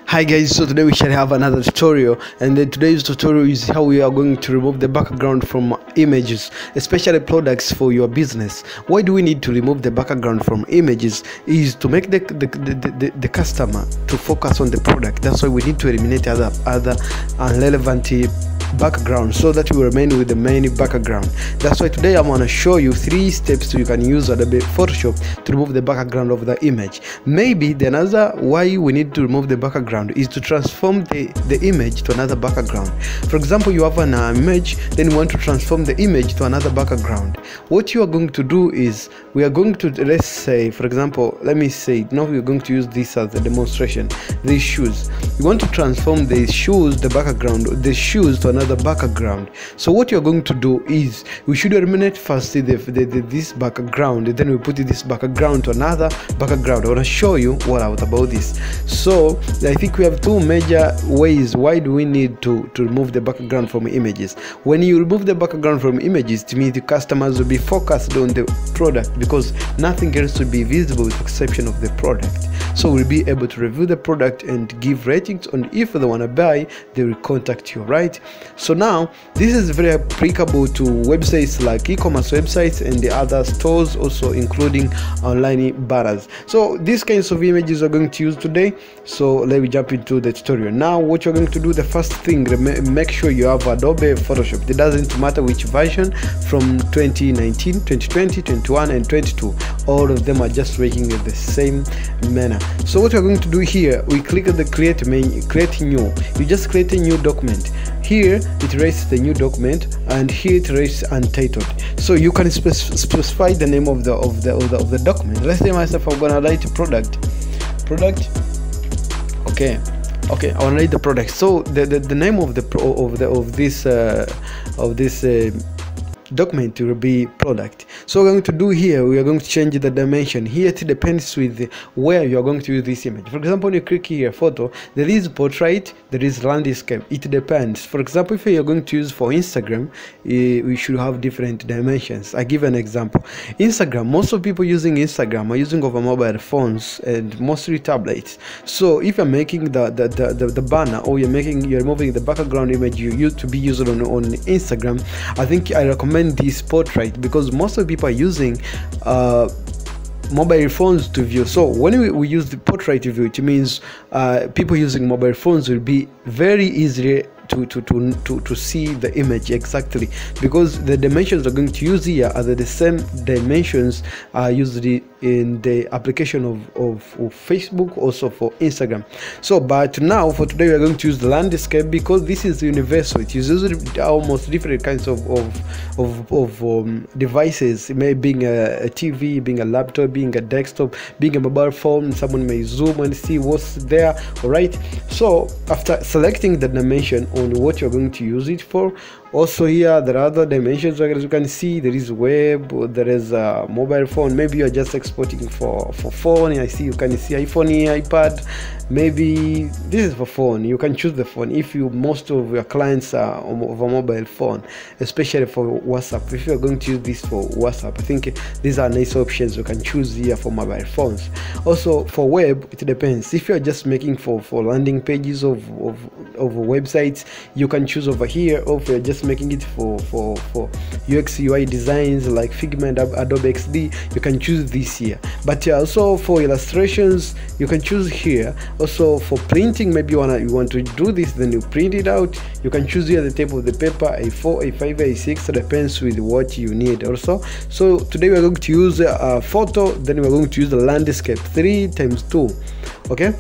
Hi guys, so today we shall have another tutorial, and today's tutorial is how we are going to remove the background from images, especially products for your business. Why do we need to remove the background from images? Is to make the customer to focus on the product. That's why we need to eliminate other irrelevant background so that we remain with the main background. That's why today I'm going to show you 3 steps so you can use Adobe Photoshop to remove the background of the image. Maybe the another why we need to remove the background is to transform the image to another background. For example, you have an image, then you want to transform the image to another background. What you are going to do is we are going to, let's say, for example, let me say now we're going to use this as a demonstration. These shoes, you want to transform the shoes, the background, the shoes to another background. So what you're going to do is we should eliminate first this background, and then we put this background to another background. I want to show you what out about this. So I think we have 2 major ways why do we need to remove the background from images. When you remove the background from images, to me the customers will be focused on the product because nothing else will be visible with the exception of the product. So we'll be able to review the product and give ratings, and if they want to buy, they will contact you, right? So now this is very applicable to websites like e-commerce websites and the other stores, also including online banners. So these kinds of images we're going to use today. So let me jump into the tutorial. Now what you're going to do, the first thing, make sure you have Adobe Photoshop. It doesn't matter which version, from 2019, 2020, 21 and 22, all of them are just working in the same manner. So what we're going to do here, we click on the create menu, create new. You just create a new document. Here it rates the new document, and here it rates untitled. So you can specify the name of the document. Let's say myself I'm gonna write product. Okay, I want to write the product. So the name of this document will be product. So we're going to do here, we are going to change the dimension. Here it depends with where you are going to use this image. For example, when you click here photo, there is portrait, there is landscape. It depends. For example, if you're going to use for Instagram, we should have different dimensions. I give an example. Instagram, most of people using Instagram are using over mobile phones and mostly tablets. So if you're making the banner, or you're removing the background image you used to be used on Instagram, I think I recommend this portrait because most of the people are using mobile phones to view. So when we use the portrait view, it means people using mobile phones will be very easy to see the image exactly, because the dimensions we're going to use here are the same dimensions used in the application of Facebook, also for Instagram. So but now for today we're going to use the landscape because this is universal. It uses almost different kinds of devices. It may being a TV, being a laptop, being a desktop, being a mobile phone. Someone may zoom and see what's there. All right, so after selecting the dimension on what you're going to use it for, also here there are other dimensions. As you can see, there is web, there is a mobile phone. Maybe you're just exporting for phone. I see you can see iPhone here, iPad. Maybe this is for phone. You can choose the phone if most of your clients are of a mobile phone, especially for WhatsApp. If you're going to use this for WhatsApp, I think these are nice options you can choose here for mobile phones. Also for web, it depends. If you're just making for landing pages of websites, you can choose over here. Or if you're just making it for UX UI designs like Figma, Adobe XD, you can choose this here. But also for illustrations, you can choose here. Also for printing, maybe you want to do this, then you print it out. You can choose here the type of the paper, A4, A5, A6. Depends with what you need also. So today we're going to use a photo, then we're going to use the landscape 3 times 2. Okay,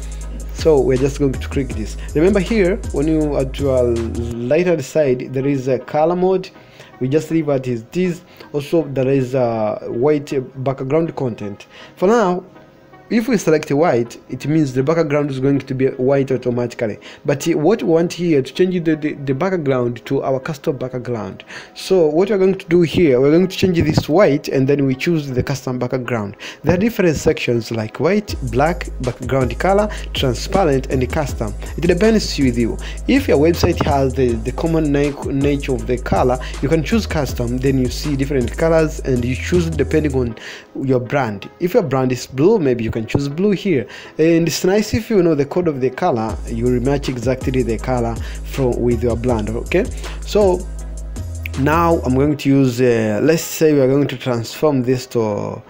so we're just going to click this. Remember here, when you are to a lighter side, there is a color mode. We just leave it as this. Also there is a white background content. For now, if we select white, it means the background is going to be white automatically. But what we want here to change the background to our custom background. So what we're going to do here, we're going to change this white, and then we choose the custom background. There are different sections like white, black, background color, transparent, and custom. It depends with you. If your website has the common nature of the color, you can choose custom. Then you see different colors, and you choose depending on your brand. If your brand is blue, maybe you can choose blue here, and it's nice if you know the code of the color, you will match exactly the color from with your blend. Okay, so now I'm going to use let's say we are going to transform this to,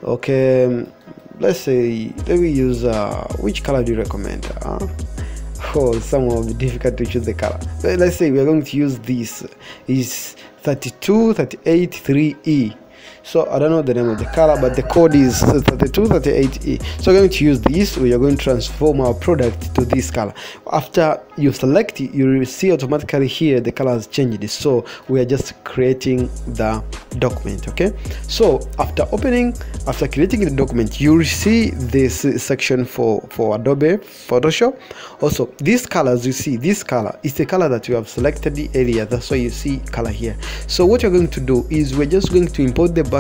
okay, let's say, let me use which color do you recommend? Oh, somewhat difficult to choose the color. Let's say we are going to use this is 3238 3E. So I don't know the name of the color, but the code is 3238E. So we're going to use this. We are going to transform our product to this color. After you select it, you will see automatically here the color has changed. So we are just creating the document. Okay, so after creating the document, you will see this section for Adobe Photoshop. Also, these colors, you see this color is the color that you have selected the area. That's why you see color here. So what you're going to do is we're just going to import the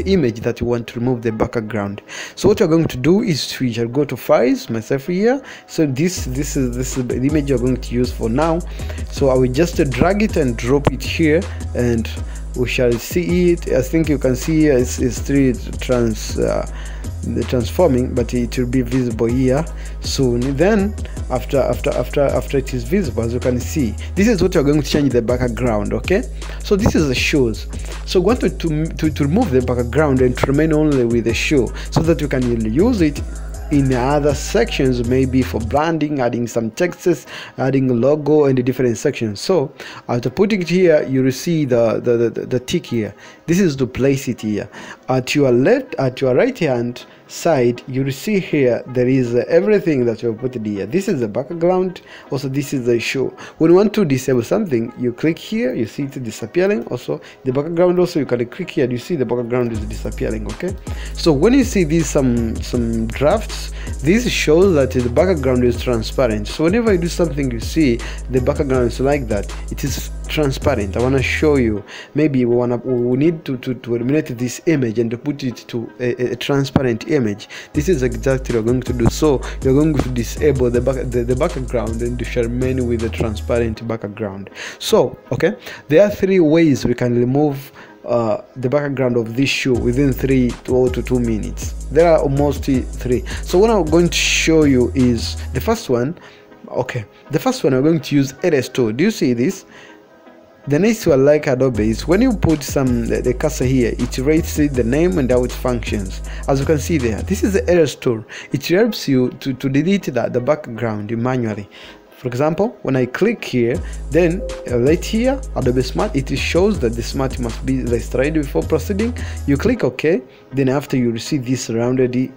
image that you want to remove the background. So what you're going to do is we shall go to files, myself here. So this is the image you're going to use for now. So I will just drag it and drop it here, and we shall see it. I think you can see here it's still transforming, but it will be visible here soon. Then after it is visible, as you can see, this is what you're going to change the background. Okay, so this is the shoes. So we want to remove the background and to remain only with the shoe, so that you can use it in other sections, maybe for branding, adding some texts, adding a logo and the different sections. So after putting it here, you will see the tick here. This is to place it here. At your right hand side, you will see here there is everything that you have put here. This is the background. Also, this is the show. When you want to disable something, you click here, you see it disappearing. Also the background, also you can click here, you see the background is disappearing. Okay, so when you see these some drafts, this shows that the background is transparent. So whenever you do something, you see the background is like that, it is transparent. I want to show you, maybe we need to eliminate this image and to put it to a transparent image. This is exactly what we're going to do. So you're going to disable the background and you shall remain with the transparent background. So okay, there are three ways we can remove the background of this shoe within 3 to 2 minutes. There are almost 3. So what I'm going to show you is the first one. Okay, the first one, we're going to use LS2. Do you see this? The next one, like Adobe, is when you put the cursor here, it rates the name and how it functions. As you can see there, this is the errors tool. It helps you to delete the background manually. For example, when I click here, then right here, Adobe Smart, it shows that the Smart must be restored before proceeding. You click OK, then after you receive this rounded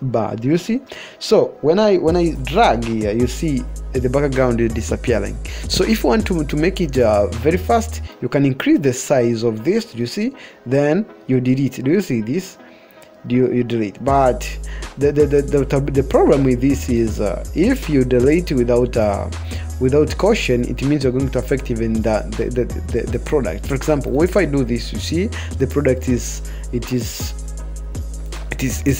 bar. Do you see? So when I drag here, you see the background is disappearing. So if you want to make it very fast, you can increase the size of this. Do you see? Then you delete. Do you see this? You delete. But the problem with this is if you delete without caution, it means you're going to affect even the product. For example, if I do this, you see the product is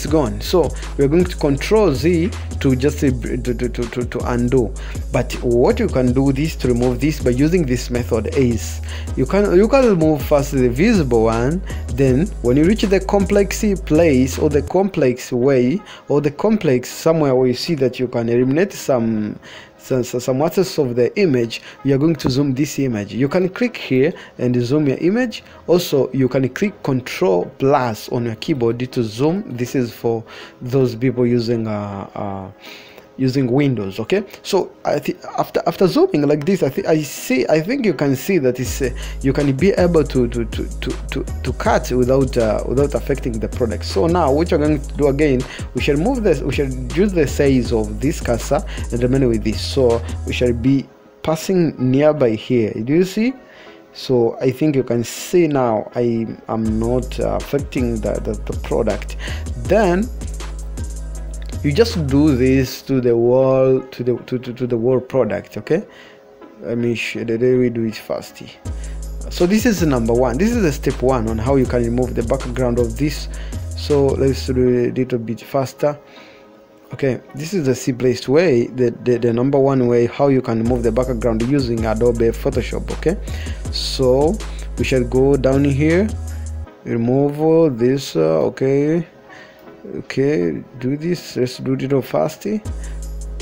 gone. So we're going to Control Z to just to undo. But what you can do this to remove this by using this method is you can remove first the visible one, then when you reach the complex place or the complex way or the complex somewhere where you see that you can eliminate some aspects of the image, we are going to zoom this image. You can click here and zoom your image. Also, you can click Control plus on your keyboard to zoom. This is for those people using Windows. Okay, so after zooming like this, I think you can see that it's you can be able to cut without affecting the product. So now what you're going to do again, we shall use the size of this cursor and remain with this. So we shall be passing nearby here. Do you see? So I think you can see now I am not affecting the product. Then you just do this to the wall, to the wall product. Okay, let me show you. We do it fast. So this is number one. This is the step one on how you can remove the background of this. So let's do it a little bit faster. Okay, this is the simplest way, the number one way how you can remove the background using Adobe Photoshop. Okay, so we shall go down here, remove this. Okay, Okay, do this. Let's do it real fast.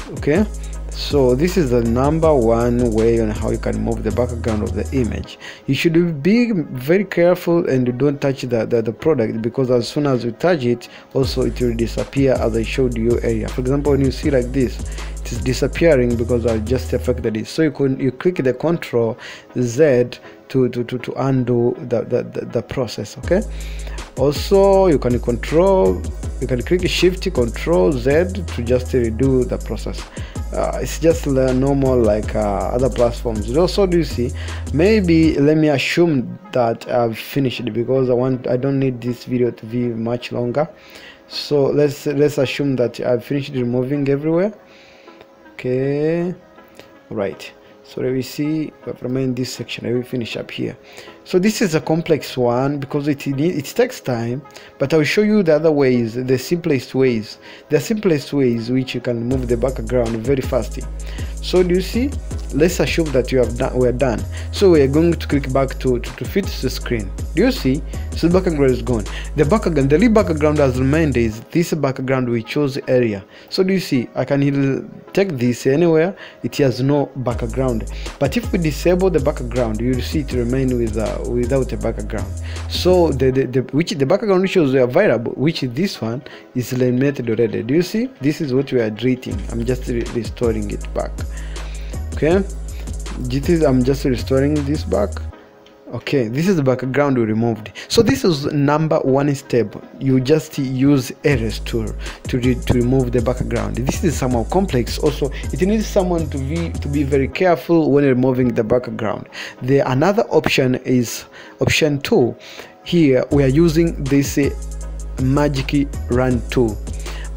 Okay, so this is the number one way on how you can remove the background of the image. You should be very careful and you don't touch the product, because as soon as you touch it, also it will disappear, as I showed you earlier. For example, when you see like this, it is disappearing because I just affected it. So you click the Ctrl Z to undo the process. Okay, also you can click Shift Ctrl Z to just redo the process. It's just normal like other platforms. Also, do you see, maybe let me assume that I've finished it, because I don't need this video to be much longer. So let's assume that I've finished removing everywhere. Okay, right. So let me see, but remain this section. I will finish up here. So this is a complex one because it takes time, but I will show you the other ways, the simplest ways which you can remove the background very fast. So do you see? Let's assume that we're done. So we are going to click back to fit the screen. Do you see? So the background is gone. The real background has remained is this background we chose area. So do you see? I can take this anywhere. It has no background. But if we disable the background, you will see it remain without a background. So the background which was available, which this one is eliminated already. Do you see? This is what we are deleting. I'm just restoring it back. Okay, I'm just restoring this back. Okay, this is the background we removed. So this is number one step. You just use erase tool to remove the background. This is somehow complex. Also, it needs someone to be very careful when removing the background. Another option is option 2. Here we are using this magic run tool.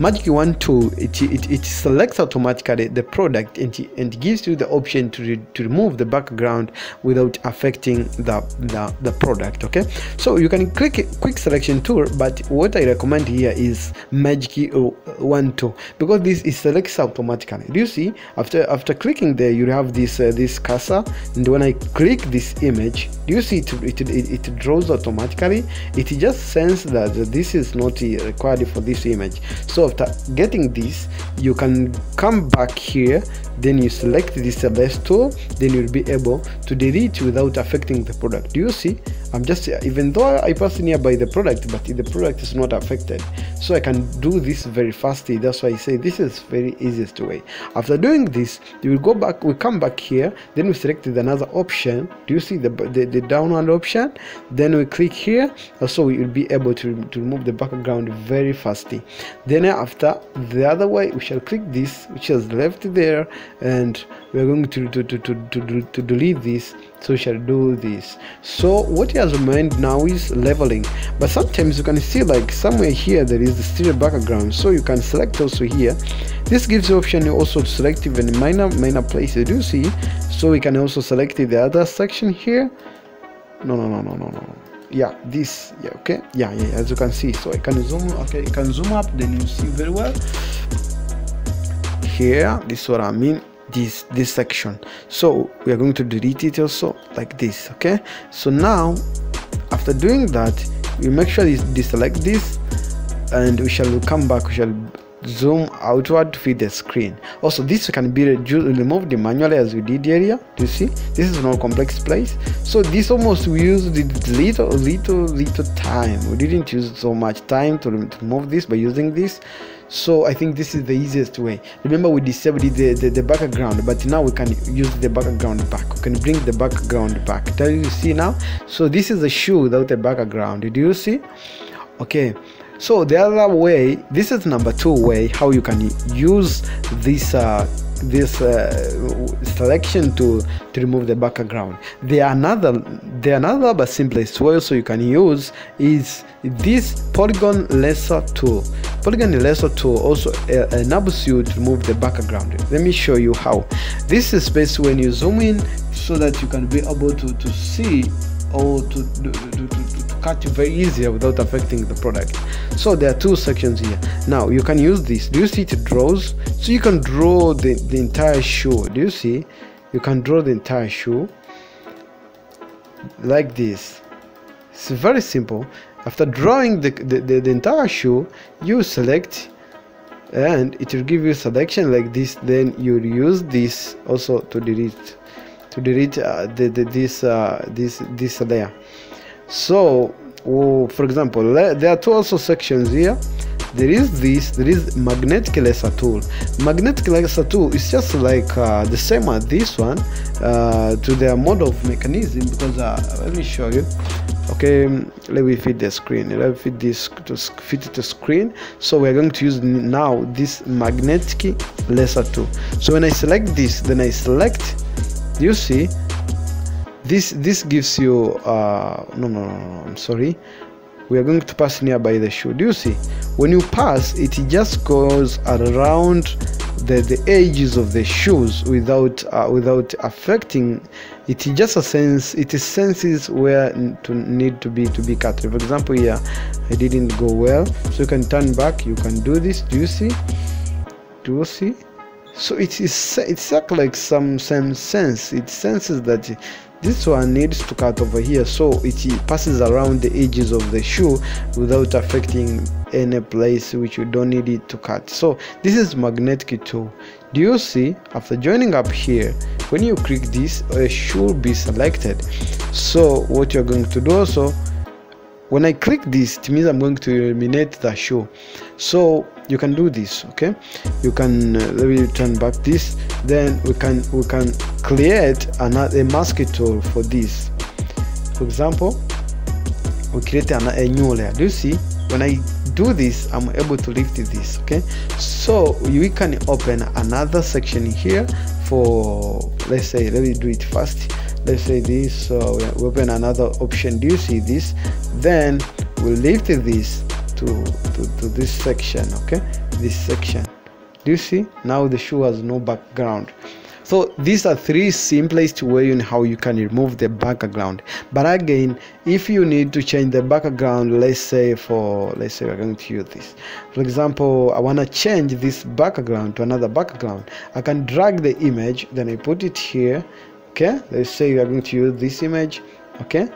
Magic Run tool, it selects automatically the product and gives you the option to remove the background without affecting the product. Okay, so you can click quick selection tool, but what I recommend here is Magic Run tool, because this selects automatically. Do you see? After clicking there, you have this cursor, and when I click this image, do you see it draws automatically? It just senses that this is not required for this image. So after getting this, you can come back here, then you select this erase tool, then you'll be able to delete without affecting the product. Do you see? I'm just, even though I pass nearby the product, but the product is not affected, so I can do this very fastly. That's why I say this is very easiest way. After doing this, you will go back, we come back here, then we selected another option. Do you see the downward option? Then we click here, also we will be able to remove the background very fastly. Then after, the other way, we shall click this which is left there, and we are going to delete this. So we shall do this. So what has remained now is leveling, but sometimes you can see like somewhere here there is still a background, so you can select also here. This gives you option also to select even minor places. Do you see? So we can also select the other section here. No. Yeah, this, yeah, okay, yeah, as you can see. So I can zoom, okay, you can zoom up, then you see very well here. This is what I mean, this section. So we are going to delete it also like this. Okay, so now after doing that, we make sure you deselect this, and we shall come back, we shall zoom outward to fit the screen. Also, this can be removed manually as we did earlier. Do you see? This is not complex place. So this almost we used little time. We didn't use so much time to remove this by using this. So I think this is the easiest way. Remember, we disabled the background, but now we can use the background back. We can bring the background back. Do you see now? So this is a shoe without a background. Do you see? Okay. So the other way, this is number 2 way how you can use this selection to remove the background. The another but simplest way also you can use is this polygon laser tool. Polygon laser tool also enables you to remove the background. Let me show you how. This is best when you zoom in, so that you can be able to see or to cut very easier without affecting the product. So there are 2 sections here. Now you can use this. Do you see it draws? So you can draw the entire shoe. Do you see? You can draw the entire shoe like this. It's very simple. After drawing the entire shoe, you select, and it will give you selection like this. Then you use this also to delete this layer. So for example, there are two also sections here. There is magnetic laser tool. Magnetic laser tool is just like the same as this one, to their mode of mechanism, because let me show you. Okay, let me fit the screen. Let me fit this to fit the screen. So we're going to use now this magnetic laser tool. So when I select this, then I select, you see, this gives you no, I'm sorry, we are going to pass nearby the shoe. Do you see? When you pass, it just goes around the edges of the shoes without affecting it. Just a sense, it senses where to need to be cut. For example, here I didn't go well, so you can turn back, you can do this. Do you see? So it's like some sense. It senses that this one needs to cut over here, so it passes around the edges of the shoe without affecting any place which you don't need it to cut. So this is magnetic tool. Do you see? After joining up here, when you click this, a shoe will be selected. So what you're going to do also, when I click this, it means I'm going to eliminate the shoe. So you can do this. Okay, you can let me turn back this. Then we can create a mask tool for this. For example, we create a new layer. Do you see? When I do this, I'm able to lift this. Okay, so we can open another section here for, let's say, let me do it fast. Let's say this, we open another option. Do you see this? Then we'll lift this to this section. Okay, this section. Do you see? Now the shoe has no background. So these are three simplest ways in how you can remove the background. But again, if you need to change the background, let's say we're going to use this. For example, I want to change this background to another background. I can drag the image, then I put it here. Okay, let's say we are going to use this image. Okay,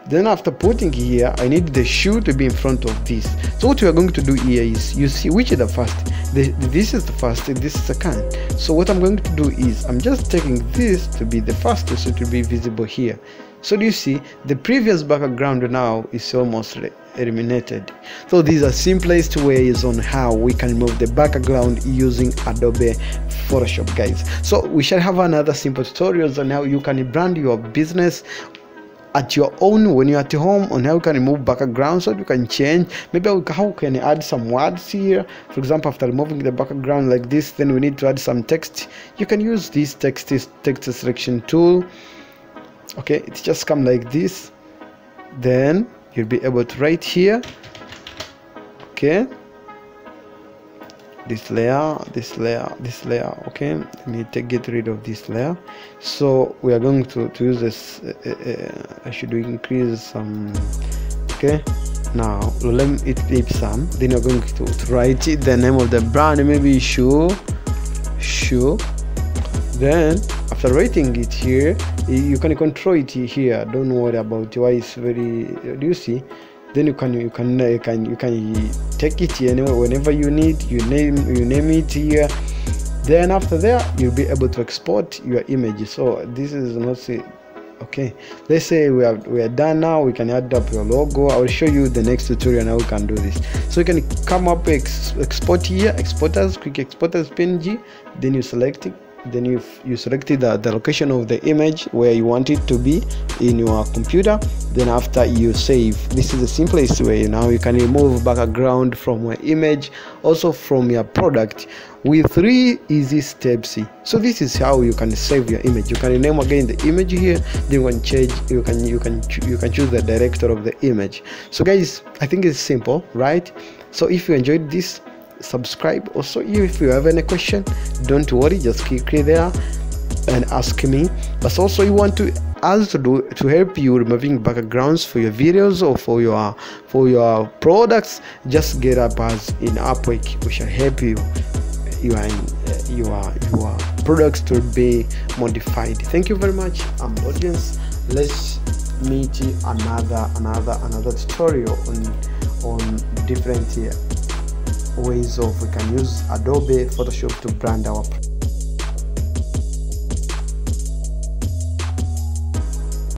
then after putting here, I need the shoe to be in front of this. So what we are going to do here is, you see which is the first. This is the first, this is the second. So what I'm going to do is, I'm just taking this to be the first, so it will be visible here. So do you see, the previous background now is almost eliminated. So these are simplest ways on how we can remove the background using Adobe Photoshop, guys. So we shall have another simple tutorials on how you can brand your business at your own when you're at home, on how you can remove background, so you can change maybe how can you add some words here. For example, after removing the background like this, then we need to add some text. You can use this text selection tool. Okay, it just come like this, then you'll be able to write here. Okay, this layer. Okay, let me get rid of this layer. So we are going to use this. I should increase some. Okay, now let me flip some. Then you're going to write it, the name of the brand, maybe shoe. Then after writing it here, you can control it here. Don't worry about why it's very. Do you see? Then you can take it anywhere whenever you need. You name it here. Then after that, you'll be able to export your image. So this is not say. Okay, let's say we are done now. We can add up your logo. I will show you the next tutorial how we can do this. So you can come up export here, exporters, quick exporters PNG. Then you select it. Then you selected the location of the image where you want it to be in your computer. Then after you save, this is the simplest way. Now you can remove background from your image, also from your product, with 3 easy steps. So this is how you can save your image. You can rename again the image here. Then you can change. You can choose the director of the image. So guys, I think it's simple, right? So if you enjoyed this, subscribe. Also, if you have any question, don't worry, just click there and ask me. But also, you want to us to help you removing backgrounds for your videos or for your products, just get up as in Upwork. We shall help you your products to be modified. Thank you very much. I'm audience. Let's meet another tutorial on different ways of we can use Adobe Photoshop to brand our